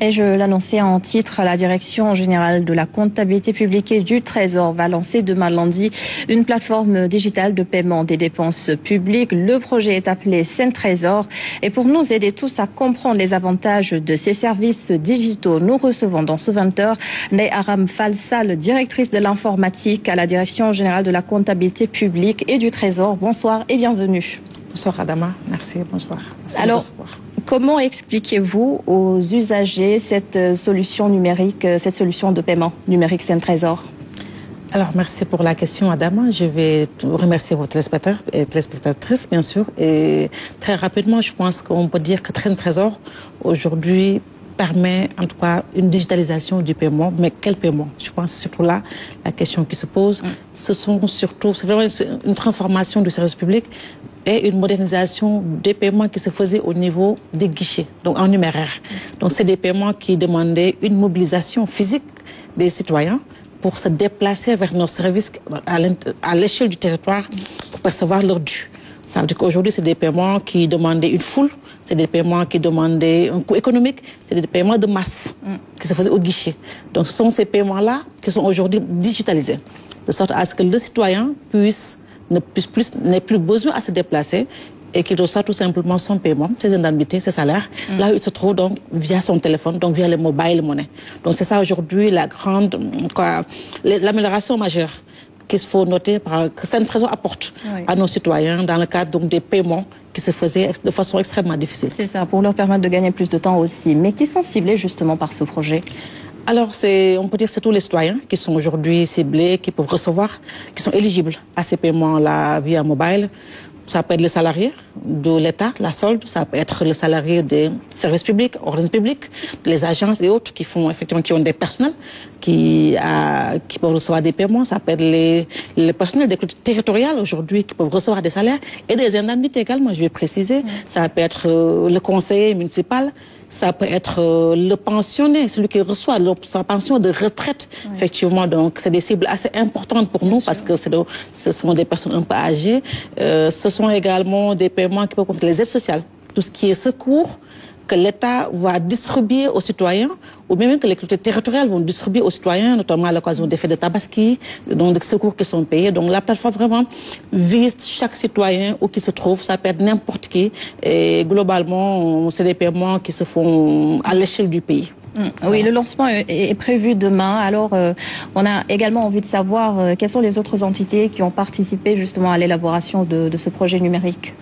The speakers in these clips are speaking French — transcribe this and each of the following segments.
Et je l'annonçais en titre, la Direction générale de la comptabilité publique et du Trésor va lancer demain lundi une plateforme digitale de paiement des dépenses publiques. Le projet est appelé Saint-Trésor. Et pour nous aider tous à comprendre les avantages de ces services digitaux, nous recevons dans ce 20h Ndeye Aram Fall Sall, directrice de l'informatique à la Direction générale de la comptabilité publique et du Trésor. Bonsoir et bienvenue. Bonsoir Adama, merci, bonsoir. Merci. Alors, comment expliquez-vous aux usagers cette solution numérique, cette solution de paiement numérique Saint-Trésor? Alors, merci pour la question, Adama. Je vais remercier vos téléspectateurs et téléspectatrices, bien sûr. Et très rapidement, je pense qu'on peut dire que Saint-Trésor, aujourd'hui, permet en tout cas une digitalisation du paiement. Mais quel paiement? Je pense que c'est surtout là la question qui se pose. C'est vraiment une transformation du service public et une modernisation des paiements qui se faisaient au niveau des guichets, donc en numéraire. Donc c'est des paiements qui demandaient une mobilisation physique des citoyens pour se déplacer vers nos services à l'échelle du territoire pour percevoir leur dû. Ça veut dire qu'aujourd'hui, c'est des paiements qui demandaient une foule, c'est des paiements qui demandaient un coût économique, c'est des paiements de masse qui se faisaient au guichet. Donc ce sont ces paiements-là qui sont aujourd'hui digitalisés, de sorte à ce que le citoyen n'ait plus besoin à se déplacer et qu'il reçoit tout simplement son paiement, ses indemnités, ses salaires, là où il se trouve donc via son téléphone, donc via le mobile money. Donc c'est ça aujourd'hui l'amélioration majeure qu'il faut noter que Saint-Trésor apporte à nos citoyens dans le cadre donc, des paiements qui se faisaient de façon extrêmement difficile. C'est ça, pour leur permettre de gagner plus de temps aussi. Mais qui sont ciblés justement par ce projet? Alors, on peut dire que c'est tous les citoyens qui sont aujourd'hui ciblés, qui peuvent recevoir, qui sont éligibles à ces paiements-là via mobile. Ça peut être les salariés de l'État, la solde, ça peut être les salariés des services publics, organismes publics, les agences et autres qui ont des personnels qui peuvent recevoir des paiements. Ça peut être les personnels des collectivités territoriales aujourd'hui qui peuvent recevoir des salaires et des indemnités également, je vais préciser. Ça peut être le conseiller municipal, ça peut être le pensionné, celui qui reçoit sa pension de retraite. Effectivement, donc c'est des cibles assez importantes pour nous parce que ce sont des personnes un peu âgées. Ce sont également des paiements qui peuvent concerner les aides sociales, tout ce qui est secours que l'État va distribuer aux citoyens, ou même que les collectivités territoriales vont distribuer aux citoyens, notamment à l'occasion des fêtes de Tabaski, donc des secours qui sont payés. Donc la plateforme vraiment vise chaque citoyen où qu'il se trouve, ça peut être n'importe qui. Et globalement, c'est des paiements qui se font à l'échelle du pays. Oui, le lancement est prévu demain. Alors, on a également envie de savoir quelles sont les autres entités qui ont participé justement à l'élaboration de ce projet numérique.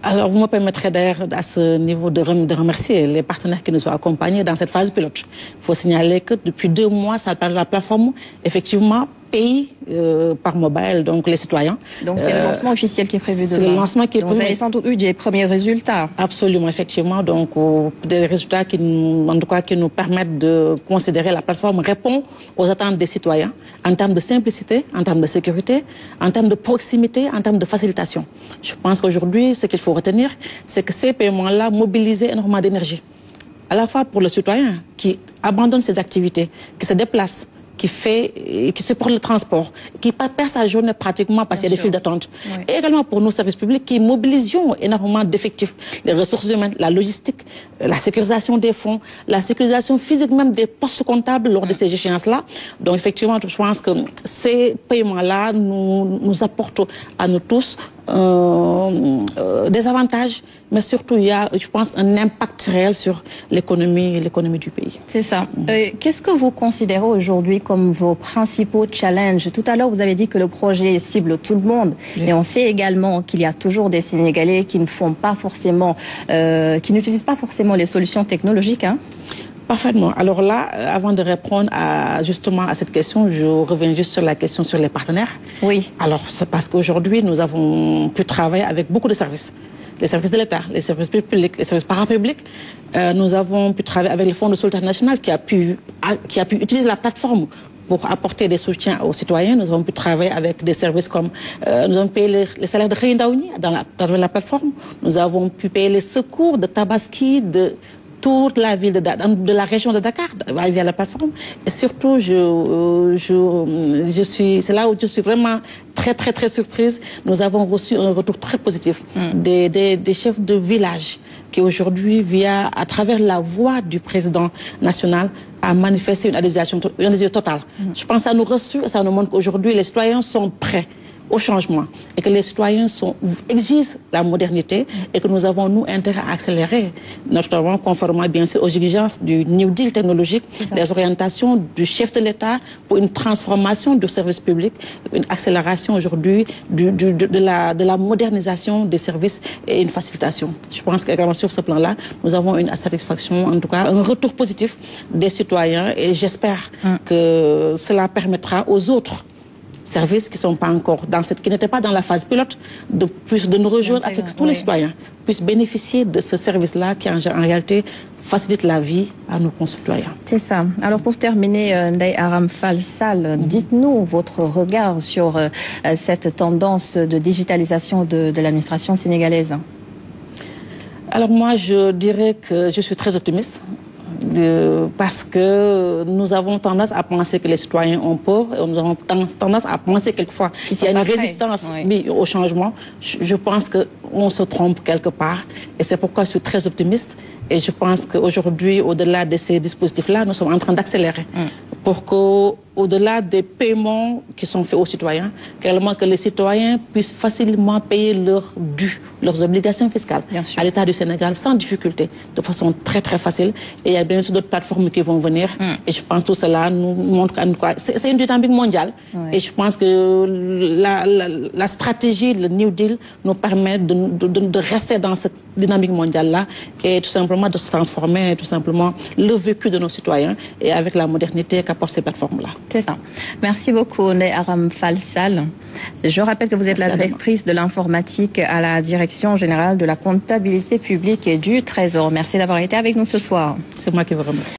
Alors, vous me permettrez d'ailleurs à ce niveau de remercier les partenaires qui nous ont accompagnés dans cette phase pilote. Il faut signaler que depuis 2 mois, la plateforme, effectivement, paye par mobile, donc les citoyens. Donc c'est le lancement officiel qui est prévu demain. C'est le lancement qui est prévu. Vous avez sans doute eu des premiers résultats. Absolument, effectivement. Donc des résultats qui nous permettent de considérer la plateforme répond aux attentes des citoyens en termes de simplicité, en termes de sécurité, en termes de proximité, en termes de facilitation. Je pense qu'aujourd'hui, ce qu'il faut retenir, c'est que ces paiements-là mobilisent énormément d'énergie. À la fois pour le citoyen qui abandonne ses activités, qui se déplace, qui supporte le transport, qui perd sa journée pratiquement parce qu'il y a des files d'attente. Oui. Et également pour nos services publics qui mobilisent énormément d'effectifs, les ressources humaines, la logistique, la sécurisation des fonds, la sécurisation physique même des postes comptables lors de ces échéances-là. Donc effectivement, je pense que ces paiements-là nous apportent à nous tous des avantages, mais surtout il y a, je pense, un impact réel sur l'économie du pays. C'est ça. Qu'est-ce que vous considérez aujourd'hui comme vos principaux challenges? Tout à l'heure, vous avez dit que le projet cible tout le monde, et on sait également qu'il y a toujours des Sénégalais qui ne font pas forcément, qui n'utilisent pas forcément les solutions technologiques, hein? Parfaitement. Alors là, avant de répondre justement à cette question, je reviens juste sur la question sur les partenaires. Oui. Alors, c'est parce qu'aujourd'hui, nous avons pu travailler avec beaucoup de services. Les services de l'État, les services publics, les services parapublics. Nous avons pu travailler avec le Fonds de solidarité nationale qui a pu utiliser la plateforme pour apporter des soutiens aux citoyens. Nous avons pu travailler avec des services comme... nous avons payé les salaires de Khéindaouni dans la plateforme. Nous avons pu payer les secours de Tabaski, de toute la ville de la région de Dakar via la plateforme. Et surtout, c'est là où je suis vraiment très surprise. Nous avons reçu un retour très positif des chefs de village qui aujourd'hui, à travers la voix du président national, a manifesté une adhésion totale. Je pense que ça nous rassure, ça nous montre qu'aujourd'hui, les citoyens sont prêts au changement et que les citoyens exigent la modernité et que nous avons, nous, intérêt à accélérer, notamment conformément, bien sûr, aux exigences du New Deal technologique, des orientations du chef de l'État pour une transformation du service public, une accélération aujourd'hui de la modernisation des services et une facilitation. Je pense qu'également sur ce plan-là, nous avons une satisfaction, en tout cas, un retour positif des citoyens et j'espère que cela permettra aux autres services qui sont pas encore qui n'étaient pas dans la phase pilote, de nous rejoindre avec que tous les citoyens puissent bénéficier de ce service-là qui en réalité facilite la vie à nos concitoyens. C'est ça. Alors pour terminer, Ndeye Aram Fall Sall, dites-nous votre regard sur cette tendance de digitalisation de l'administration sénégalaise. Alors moi, je dirais que je suis très optimiste. Parce que nous avons tendance à penser que les citoyens ont peur et nous avons tendance à penser quelquefois qu'il y a une résistance au changement. Je pense qu'on se trompe quelque part et c'est pourquoi je suis très optimiste et je pense qu'aujourd'hui, au-delà de ces dispositifs-là, nous sommes en train d'accélérer pour qu'au-delà des paiements qui sont faits aux citoyens, réellement que les citoyens puissent facilement payer leurs obligations fiscales à l'État du Sénégal sans difficulté, de façon très facile. Et il y a bien sûr d'autres plateformes qui vont venir. Et je pense que tout cela nous montre qu'en quoi c'est une dynamique mondiale. Et je pense que la stratégie, le New Deal, nous permet de rester dans cette dynamique mondiale-là et tout simplement de se transformer, tout simplement le vécu de nos citoyens et avec la modernité qu'apportent ces plateformes-là. C'est ça. Merci beaucoup, Ndeye Aram Fall Sall. Je rappelle que vous êtes la directrice de l'informatique à la Direction générale de la comptabilité publique et du Trésor. Merci d'avoir été avec nous ce soir. C'est moi qui vous remercie.